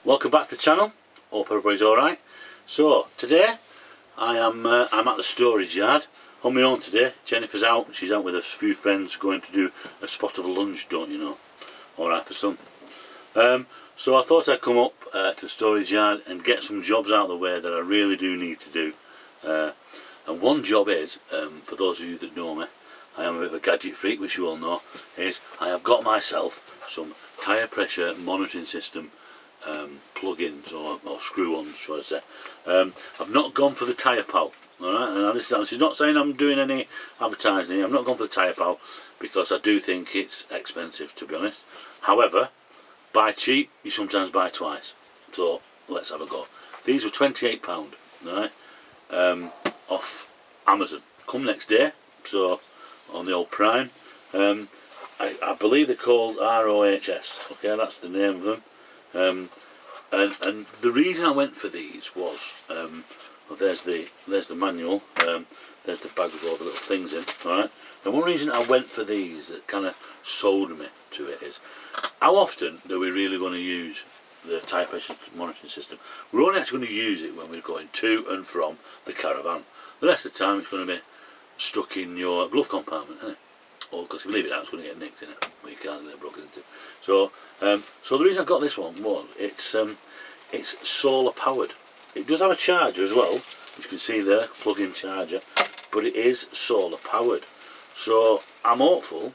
Welcome back to the channel. Hope everybody's alright. So today I'm at the storage yard on my own today. Jennifer's out, she's out with a few friends going to do a spot of lunch, don't you know. Alright for some. So I thought I'd come up to the storage yard and get some jobs out of the way that I really do need to do. And one job is, for those of you that know me, I am a bit of a gadget freak, which you all know, is I have got myself some tyre pressure monitoring system plug-ins or screw-ons, shall I say. I've not gone for the Tyre Pal. Alright, and this is not saying I'm doing any advertising. I'm not going for the Tyre Pal because I do think it's expensive, to be honest. However, buy cheap, you sometimes buy twice. So let's have a go. These were £28, right? Off Amazon. Come next day, so on the old Prime. I believe they're called ROHS. Okay, that's the name of them. And the reason I went for these was, well, there's the manual, there's the bag with all the little things in, alright? And one reason I went for these that kind of sold me to it is, how often are we really going to use the tyre pressure monitoring system? We're only actually going to use it when we're going to and from the caravan. The rest of the time it's going to be stuck in your glove compartment, isn't it? Or because if you leave it out, it's going to get nicked in it. Well, you can't get it broken into. So the reason I got this one was it's solar powered. It does have a charger as well, as you can see there, plug-in charger, but it is solar powered. So I'm hopeful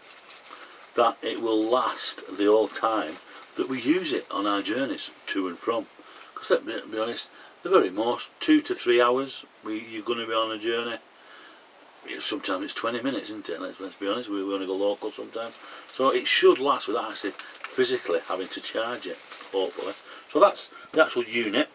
that it will last the whole time that we use it on our journeys to and from. Because let's be honest, the very most 2 to 3 hours you're going to be on a journey. Sometimes it's 20 minutes, isn't it? Let's be honest, we only go local sometimes. So it should last without actually physically having to charge it, hopefully. So that's the actual unit,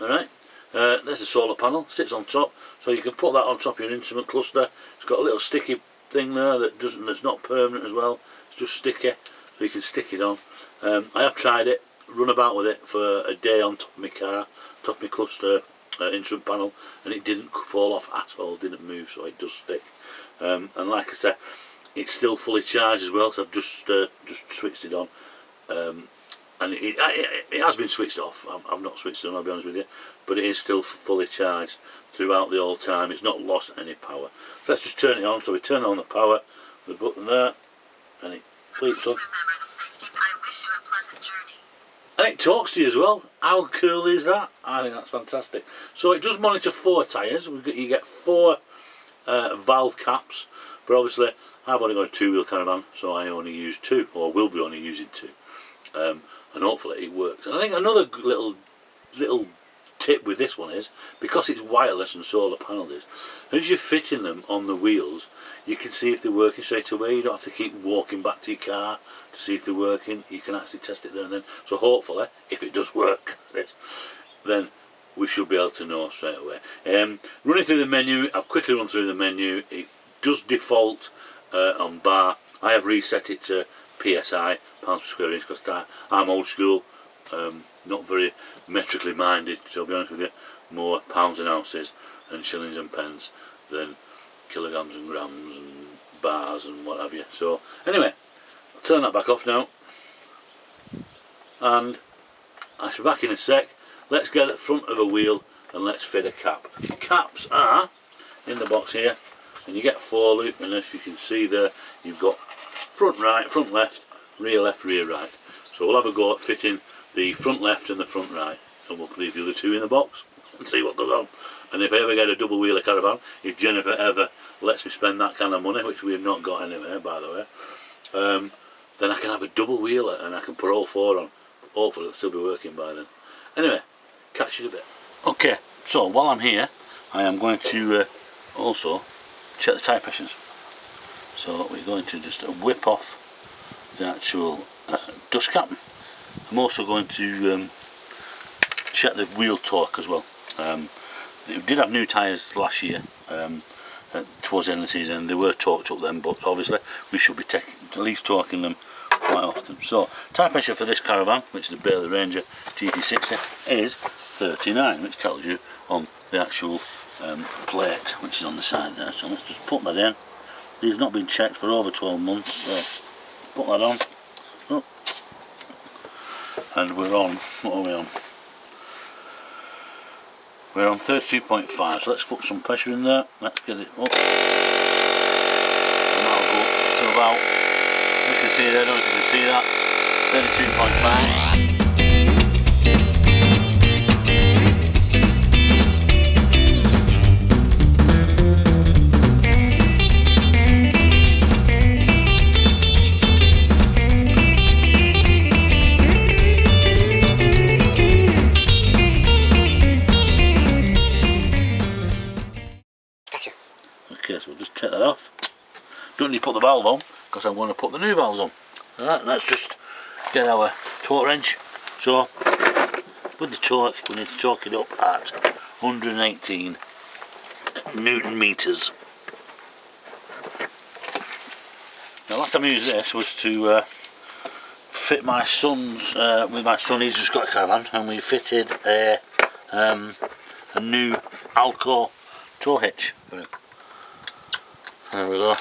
alright. There's the solar panel, sits on top, so you can put that on top of your instrument cluster. It's got a little sticky thing there that's not permanent as well, it's just sticky, so you can stick it on. I have tried it, run about with it for a day on top of my car, top of my cluster instrument panel, and it didn't fall off at all, didn't move, so it does stick. And like I said, it's still fully charged as well, so I've just switched it on. And it has been switched off. I've not switched it on, I'll be honest with you, but it is still fully charged throughout the whole time. It's not lost any power. So let's just turn it on. So we turn on the power, the button there, and it flips up. And it talks to you as well. How cool is that? I think that's fantastic. So it does monitor 4 tyres. You get 4 valve caps, but obviously I've only got a 2-wheel caravan, so I only use 2, or will be only using 2. And hopefully it works. And I think another little tip with this one is, because it's wireless and solar panelled, is as you're fitting them on the wheels, you can see if they're working straight away. You don't have to keep walking back to your car to see if they're working. You can actually test it there and then. So hopefully, if it does work, then we should be able to know straight away. Running through the menu, I've quickly run through the menu. It does default on bar. I have reset it to PSI, pounds per square inch, because I'm old school, not very metrically minded, to be honest with you. More pounds and ounces and shillings and pence than kilograms and grams and bars and what have you. So anyway, I'll turn that back off now, and I shall be back in a sec. Let's get at the front of a wheel and let's fit a cap. The caps are in the box here, and you get 4 loop, and as you can see there, you've got front right, front left, rear right. So we'll have a go at fitting the front left and the front right, and we'll leave the other 2 in the box and see what goes on. And if I ever get a double wheeler caravan, if Jennifer ever lets me spend that kind of money, which we have not got anywhere, by the way, then I can have a double wheeler and I can put all 4 on. Hopefully it'll still be working by then. Anyway, catch you in a bit. Okay, so while I'm here, I am going to also check the tyre pressures. So we're going to just whip off the actual dust cap. I'm also going to check the wheel torque as well. We did have new tyres last year, towards the end of the season. They were torqued up then, but obviously we should be at least torquing them quite often. So tyre pressure for this caravan, which is the Bailey Ranger GT60, is 39, which tells you on the actual plate, which is on the side there. So let's just put that in. These have not been checked for over 12 months, so put that on. Oh. And we're on, what are we on? We're on 32.5, so let's put some pressure in there. Let's get it up. And that'll go up to about, you can see there, I don't know if you can see that, 32.5. Okay, so we'll just take that off. Don't need to put the valve on because I'm going to put the new valves on. Alright, let's just get our torque wrench. So, with the torque, we need to torque it up at 118 Newton meters. Now, last time I used this was to fit my son's, with my son, he's just got a Caravan, and we fitted a new Alcor tow hitch for him. There we go.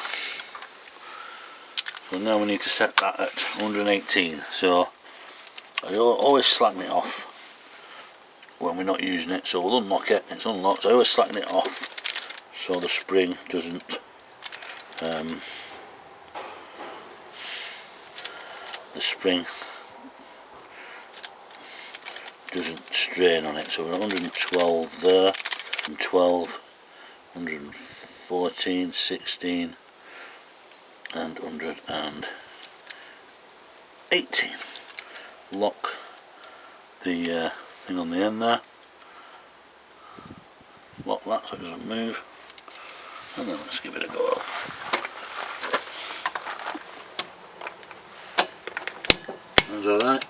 So now we need to set that at 118. So I always slacken it off when we're not using it. So we'll unlock it. It's unlocked. So I always slacken it off so the spring doesn't strain on it. So we're at 112 there, 112, 114, 16 and 118. Lock the thing on the end there, lock that so it doesn't move, and then let's give it a go. That's alright.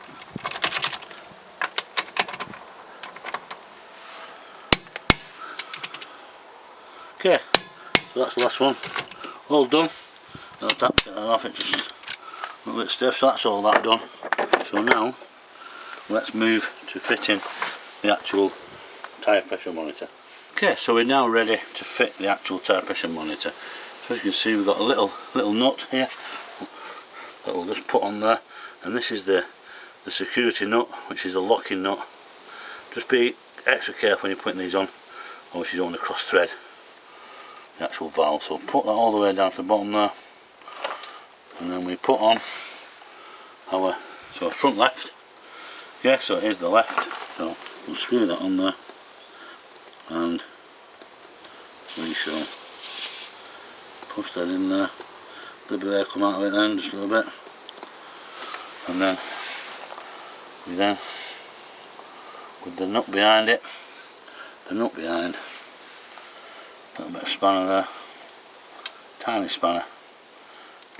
Okay, so that's the last one, all done. I'll tap it off, it's just a little bit stiff, so that's all that done. So now, let's move to fitting the actual tyre pressure monitor. Okay, so we're now ready to fit the actual tyre pressure monitor. So as you can see, we've got a little nut here that we'll just put on there, and this is the security nut, which is a locking nut. Just be extra careful when you're putting these on, or if you don't want to cross thread the actual valve. So put that all the way down to the bottom there, and then we put on our front left. Yeah, so it is the left, so we'll screw that on there, and we shall push that in there. A little bit of air come out of it then, just a little bit, and then with the nut behind it, a little bit of spanner there, tiny spanner,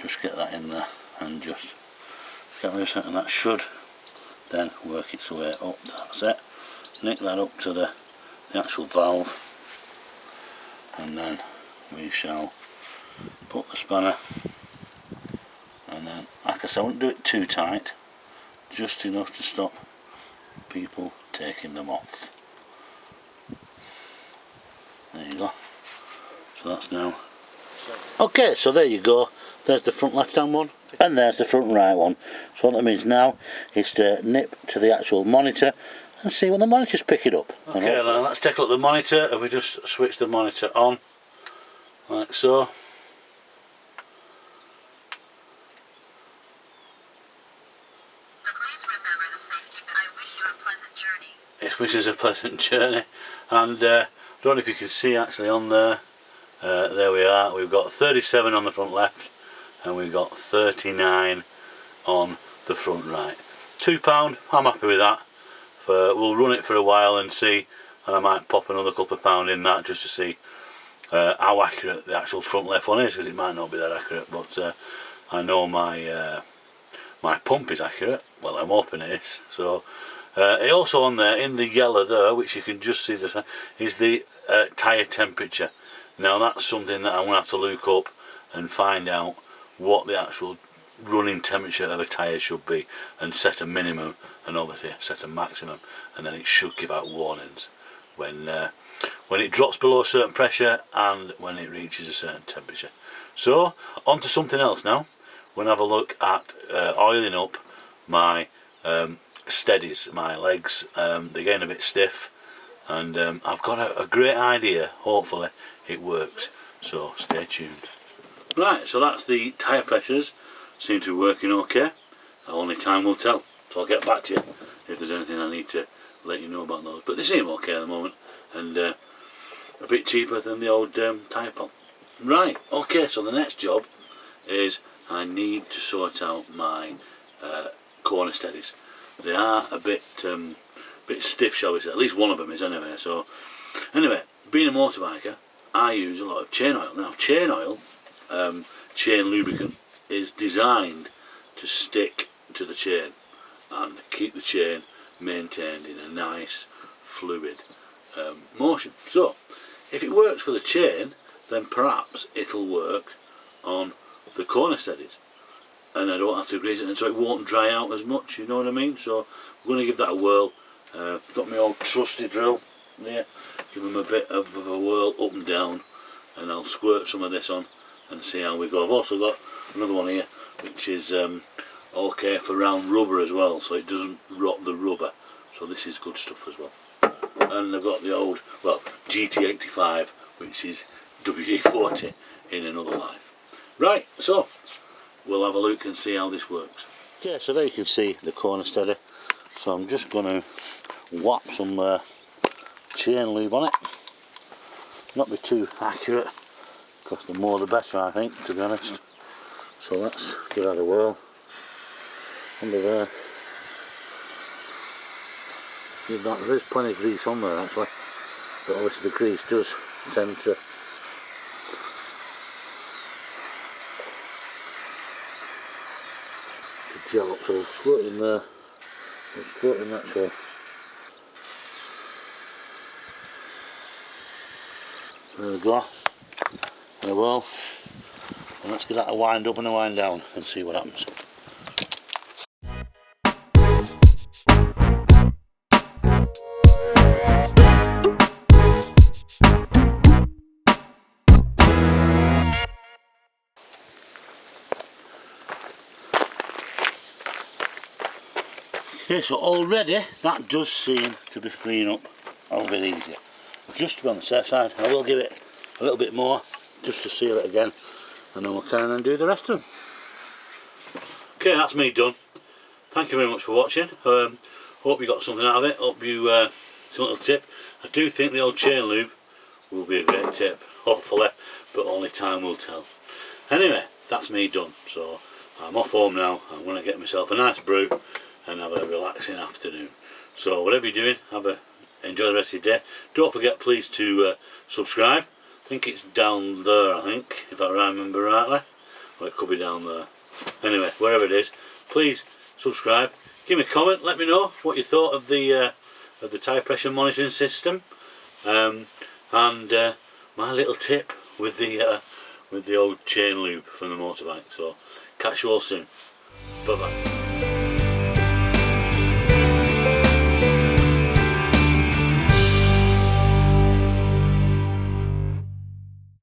just get that in there and just get this, and that should then work its way up. That's it. Nick that up to the actual valve, and then we shall put the spanner, and then, like I said, I won't do it too tight, just enough to stop people taking them off. There you go. So that's now. Okay, so there you go. There's the front left hand one, and there's the front right one. So what that means now is to nip to the actual monitor and see what the monitor's picking up. Okay, then let's take a look at the monitor, and we just switch the monitor on, like so. Please remember the safety. I wish you a pleasant journey. It wishes a pleasant journey, and I don't know if you can see actually on there. There we are. We've got 37 on the front left, and we've got 39 on the front right. £2. I'm happy with that. We'll run it for a while and see, and I might pop another couple of pound in that just to see how accurate the actual front left one is, because it might not be that accurate, but I know my my pump is accurate. Well, I'm hoping it is. So it also on there in the yellow there, which you can just see the is the tyre temperature. Now that's something that I'm going to have to look up and find out what the actual running temperature of a tyre should be, and set a minimum and obviously set a maximum, and then it should give out warnings when it drops below a certain pressure and when it reaches a certain temperature. So on to something else now. We're going to have a look at oiling up my steadies, my legs. They're getting a bit stiff, and I've got a great idea. Hopefully it works, so stay tuned. Right, so that's the tyre pressures. Seem to be working okay. Only time will tell, so I'll get back to you if there's anything I need to let you know about those. But they seem okay at the moment, and a bit cheaper than the old tyre pump. Right, okay, so the next job is I need to sort out my corner steadies. They are a bit stiff, shall we say. At least one of them is anyway. So anyway, being a motorbiker, I use a lot of chain oil. Now chain oil, chain lubricant, is designed to stick to the chain and keep the chain maintained in a nice fluid motion. So if it works for the chain, then perhaps it'll work on the corner steadies, and I don't have to grease it, and so it won't dry out as much, you know what I mean? So I'm going to give that a whirl. Got my old trusty drill there, give them a bit of a whirl up and down, and I'll squirt some of this on and see how we go. I've also got another one here which is okay for round rubber as well, so it doesn't rot the rubber, so this is good stuff as well. And I've got the old, well, GT85, which is WD-40 in another life. Right, so we'll have a look and see how this works. Okay, so there you can see the corner steady. So I'm just going to whap some chain lube on it. Not be too accurate, because the more the better, I think, to be honest. So let's give that a whirl. Under there. There is plenty of grease on there actually, but obviously the grease does tend to gel up, so we'll squirt in there, we'll squirt in that way. There we go, there we go, and let's give that a wind up and a wind down and see what happens. Okay, so already that does seem to be freeing up a little bit easier. Just to be on the safe side, I will give it a little bit more just to seal it again, and then we'll carry on and do the rest of them. Okay, that's me done. Thank you very much for watching. Hope you got something out of it. Hope you some little tip. I do think the old chain lube will be a great tip, hopefully, but only time will tell. Anyway, that's me done. So I'm off home now. I'm going to get myself a nice brew and have a relaxing afternoon. So whatever you're doing, enjoy the rest of your day. Don't forget, please, to subscribe. I think it's down there, I think, if I remember rightly, or it could be down there. Anyway, wherever it is, please subscribe. Give me a comment. Let me know what you thought of the tyre pressure monitoring system, and my little tip with the old chain lube from the motorbike. So catch you all soon. Bye bye.